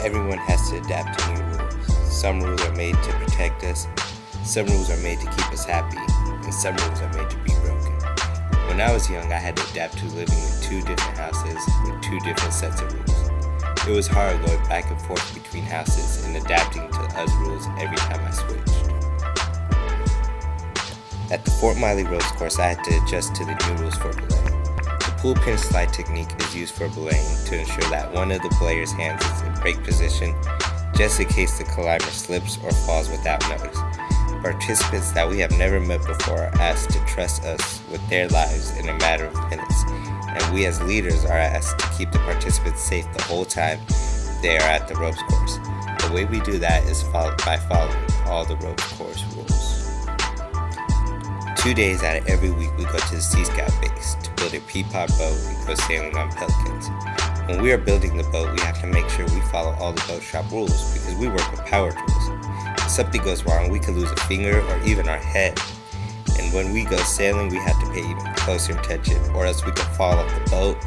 Everyone has to adapt to new rules. Some rules are made to protect us, some rules are made to keep us happy, and some rules are made to be broken. When I was young, I had to adapt to living in two different houses with two different sets of rules. It was hard going back and forth between houses and adapting to us rules every time I switched. At the Fort Miley Ropes course, I had to adjust to the new rules for belaying. The pull pin slide technique is used for belaying to ensure that one of the belayer's hands is in brake position just in case the climber slips or falls without notice. Participants that we have never met before are asked to trust us with their lives in a matter of minutes, and we as leaders are asked to keep the participants safe the whole time they are at the ropes course. The way we do that is by following all the ropes course rules. 2 days out of every week we go to the Sea Scout base to build a Peapod boat and go sailing on Pelicans. When we are building the boat, we have to make sure we follow all the boat shop rules because we work with power tools. If something goes wrong, we could lose a finger or even our head. And when we go sailing, we have to pay even closer attention or else we could fall off the boat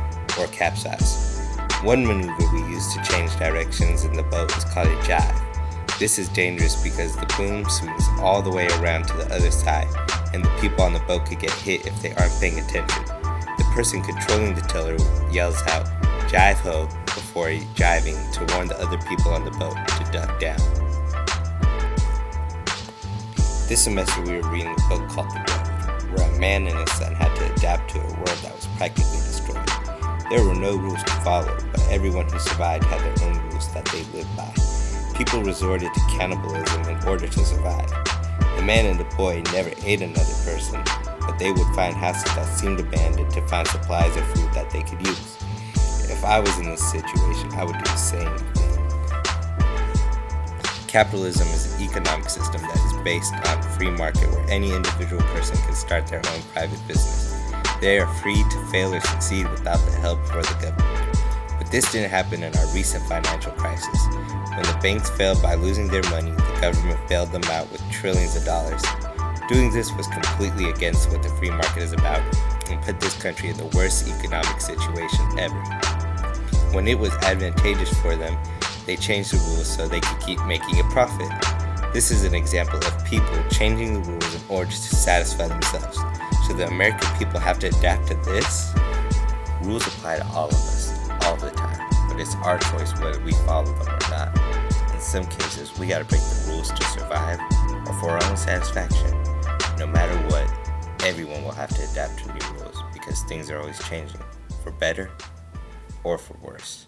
or capsize. One maneuver we use to change directions in the boat is called a jive. This is dangerous because the boom swings all the way around to the other side and the people on the boat could get hit if they aren't paying attention. The person controlling the tiller yells out, "Jive ho," before jiving to warn the other people on the boat to duck down. This semester we were reading a book called The Road, where a man and his son had to adapt to a world that was practically destroyed. There were no rules to follow, but everyone who survived had their own rules that they lived by. People resorted to cannibalism in order to survive. The man and the boy never ate another person, but they would find houses that seemed abandoned to find supplies of food that they could use. If I was in this situation, I would do the same thing. Capitalism is an economic system that is based on free market where any individual person can start their own private business. They are free to fail or succeed without the help of the government. But this didn't happen in our recent financial crisis. When the banks failed by losing their money, the government bailed them out with trillions of dollars. Doing this was completely against what the free market is about and put this country in the worst economic situation ever. When it was advantageous for them, they changed the rules so they could keep making a profit. This is an example of people changing the rules in order to satisfy themselves. So the American people have to adapt to this? Rules apply to all of us, all the time, but it's our choice whether we follow them or not. In some cases, we gotta break the rules to survive or for our own satisfaction. No matter what, everyone will have to adapt to new rules because things are always changing, for better or for worse.